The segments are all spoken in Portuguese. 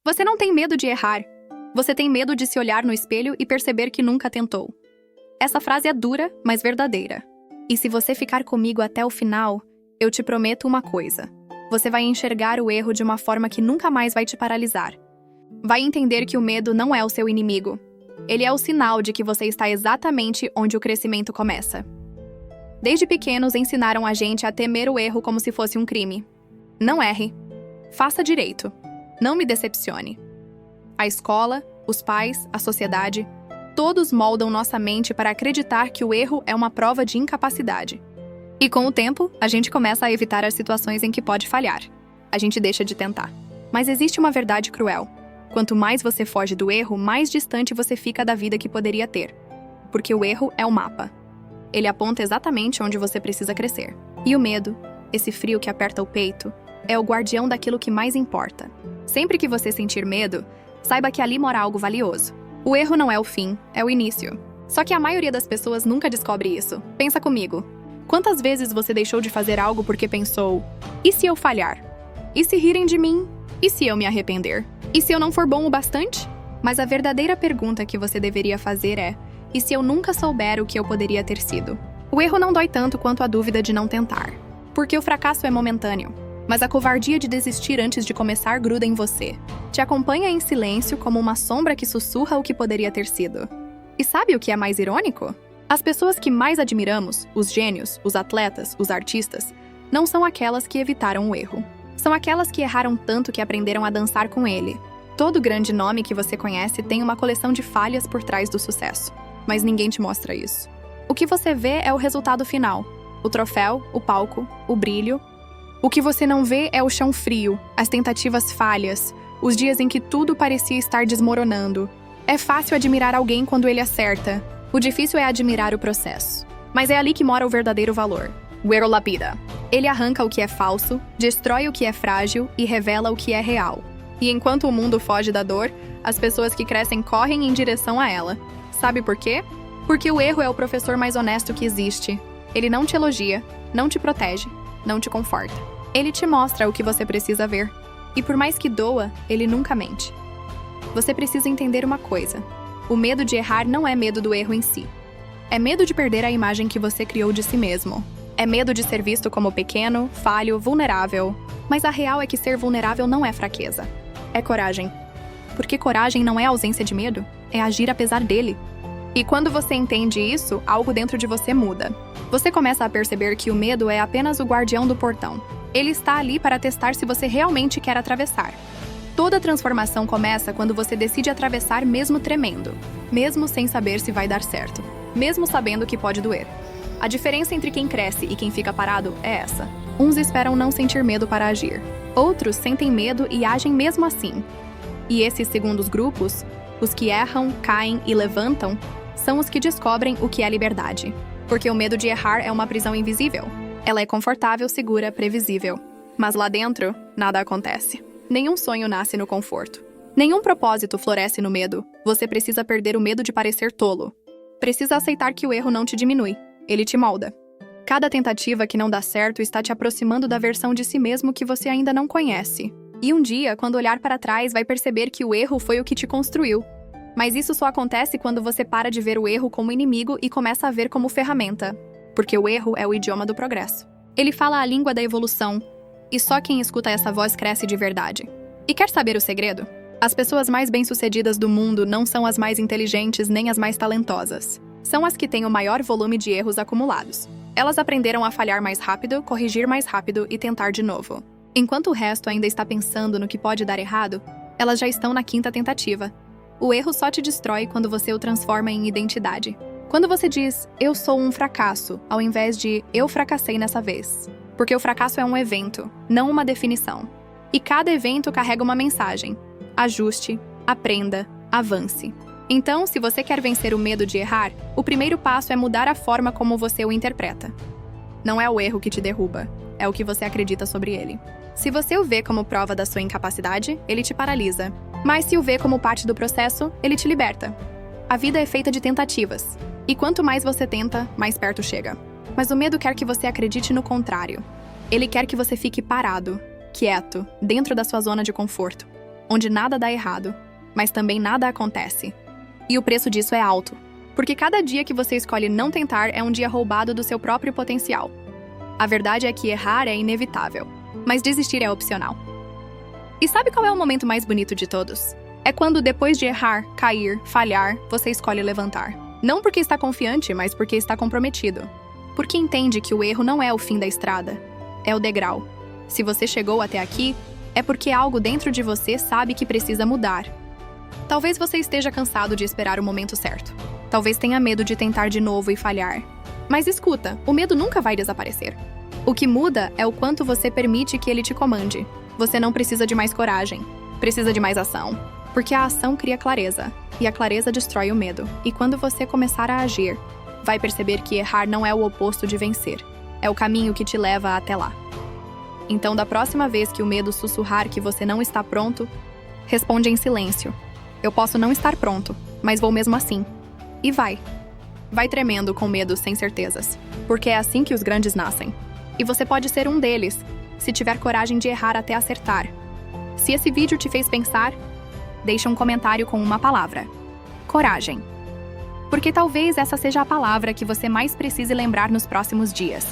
Você não tem medo de errar. Você tem medo de se olhar no espelho e perceber que nunca tentou. Essa frase é dura, mas verdadeira. E se você ficar comigo até o final, eu te prometo uma coisa. Você vai enxergar o erro de uma forma que nunca mais vai te paralisar. Vai entender que o medo não é o seu inimigo. Ele é o sinal de que você está exatamente onde o crescimento começa. Desde pequenos ensinaram a gente a temer o erro como se fosse um crime. Não erre. Faça direito. Não me decepcione. A escola, os pais, a sociedade, todos moldam nossa mente para acreditar que o erro é uma prova de incapacidade. E com o tempo, a gente começa a evitar as situações em que pode falhar. A gente deixa de tentar. Mas existe uma verdade cruel. Quanto mais você foge do erro, mais distante você fica da vida que poderia ter. Porque o erro é o mapa. Ele aponta exatamente onde você precisa crescer. E o medo, esse frio que aperta o peito, é o guardião daquilo que mais importa. Sempre que você sentir medo, saiba que ali mora algo valioso. O erro não é o fim, é o início. Só que a maioria das pessoas nunca descobre isso. Pensa comigo. Quantas vezes você deixou de fazer algo porque pensou: e se eu falhar? E se rirem de mim? E se eu me arrepender? E se eu não for bom o bastante? Mas a verdadeira pergunta que você deveria fazer é: e se eu nunca souber o que eu poderia ter sido? O erro não dói tanto quanto a dúvida de não tentar. Porque o fracasso é momentâneo. Mas a covardia de desistir antes de começar gruda em você. Te acompanha em silêncio como uma sombra que sussurra o que poderia ter sido. E sabe o que é mais irônico? As pessoas que mais admiramos, os gênios, os atletas, os artistas, não são aquelas que evitaram o erro. São aquelas que erraram tanto que aprenderam a dançar com ele. Todo grande nome que você conhece tem uma coleção de falhas por trás do sucesso. Mas ninguém te mostra isso. O que você vê é o resultado final. O troféu, o palco, o brilho. O que você não vê é o chão frio, as tentativas falhas, os dias em que tudo parecia estar desmoronando. É fácil admirar alguém quando ele acerta. O difícil é admirar o processo. Mas é ali que mora o verdadeiro valor. O erro lapida. Ele arranca o que é falso, destrói o que é frágil e revela o que é real. E enquanto o mundo foge da dor, as pessoas que crescem correm em direção a ela. Sabe por quê? Porque o erro é o professor mais honesto que existe. Ele não te elogia, não te protege, não te conforta. Ele te mostra o que você precisa ver. E por mais que doa, ele nunca mente. Você precisa entender uma coisa. O medo de errar não é medo do erro em si. É medo de perder a imagem que você criou de si mesmo. É medo de ser visto como pequeno, falho, vulnerável. Mas a real é que ser vulnerável não é fraqueza. É coragem. Porque coragem não é ausência de medo, é agir apesar dele. E quando você entende isso, algo dentro de você muda. Você começa a perceber que o medo é apenas o guardião do portão. Ele está ali para testar se você realmente quer atravessar. Toda transformação começa quando você decide atravessar mesmo tremendo, mesmo sem saber se vai dar certo, mesmo sabendo que pode doer. A diferença entre quem cresce e quem fica parado é essa. Uns esperam não sentir medo para agir. Outros sentem medo e agem mesmo assim. E esses segundos grupos, os que erram, caem e levantam, são os que descobrem o que é liberdade. Porque o medo de errar é uma prisão invisível. Ela é confortável, segura, previsível. Mas lá dentro, nada acontece. Nenhum sonho nasce no conforto. Nenhum propósito floresce no medo. Você precisa perder o medo de parecer tolo. Precisa aceitar que o erro não te diminui. Ele te molda. Cada tentativa que não dá certo está te aproximando da versão de si mesmo que você ainda não conhece. E um dia, quando olhar para trás, vai perceber que o erro foi o que te construiu. Mas isso só acontece quando você para de ver o erro como inimigo e começa a ver como ferramenta. Porque o erro é o idioma do progresso. Ele fala a língua da evolução. E só quem escuta essa voz cresce de verdade. E quer saber o segredo? As pessoas mais bem-sucedidas do mundo não são as mais inteligentes nem as mais talentosas. São as que têm o maior volume de erros acumulados. Elas aprenderam a falhar mais rápido, corrigir mais rápido e tentar de novo. Enquanto o resto ainda está pensando no que pode dar errado, elas já estão na quinta tentativa. O erro só te destrói quando você o transforma em identidade. Quando você diz, eu sou um fracasso, ao invés de, eu fracassei nessa vez. Porque o fracasso é um evento, não uma definição. E cada evento carrega uma mensagem. Ajuste, aprenda, avance. Então, se você quer vencer o medo de errar, o primeiro passo é mudar a forma como você o interpreta. Não é o erro que te derruba, é o que você acredita sobre ele. Se você o vê como prova da sua incapacidade, ele te paralisa. Mas se o vê como parte do processo, ele te liberta. A vida é feita de tentativas. E quanto mais você tenta, mais perto chega. Mas o medo quer que você acredite no contrário. Ele quer que você fique parado, quieto, dentro da sua zona de conforto. onde nada dá errado, mas também nada acontece. E o preço disso é alto, porque cada dia que você escolhe não tentar é um dia roubado do seu próprio potencial. A verdade é que errar é inevitável, mas desistir é opcional. E sabe qual é o momento mais bonito de todos? É quando, depois de errar, cair, falhar, você escolhe levantar. Não porque está confiante, mas porque está comprometido. Porque entende que o erro não é o fim da estrada, é o degrau. Se você chegou até aqui, é porque algo dentro de você sabe que precisa mudar. Talvez você esteja cansado de esperar o momento certo. Talvez tenha medo de tentar de novo e falhar. Mas escuta, o medo nunca vai desaparecer. O que muda é o quanto você permite que ele te comande. Você não precisa de mais coragem, precisa de mais ação. Porque a ação cria clareza, e a clareza destrói o medo. E quando você começar a agir, vai perceber que errar não é o oposto de vencer. É o caminho que te leva até lá. Então, da próxima vez que o medo sussurrar que você não está pronto, responde em silêncio. Eu posso não estar pronto, mas vou mesmo assim. E vai. Vai tremendo com medo sem certezas, porque é assim que os grandes nascem. E você pode ser um deles, se tiver coragem de errar até acertar. Se esse vídeo te fez pensar, deixa um comentário com uma palavra: coragem. Porque talvez essa seja a palavra que você mais precise lembrar nos próximos dias.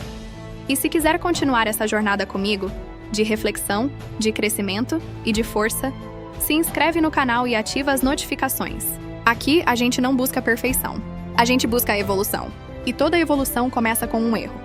E se quiser continuar essa jornada comigo, de reflexão, de crescimento e de força, se inscreve no canal e ativa as notificações. Aqui a gente não busca perfeição, a gente busca a evolução. E toda evolução começa com um erro.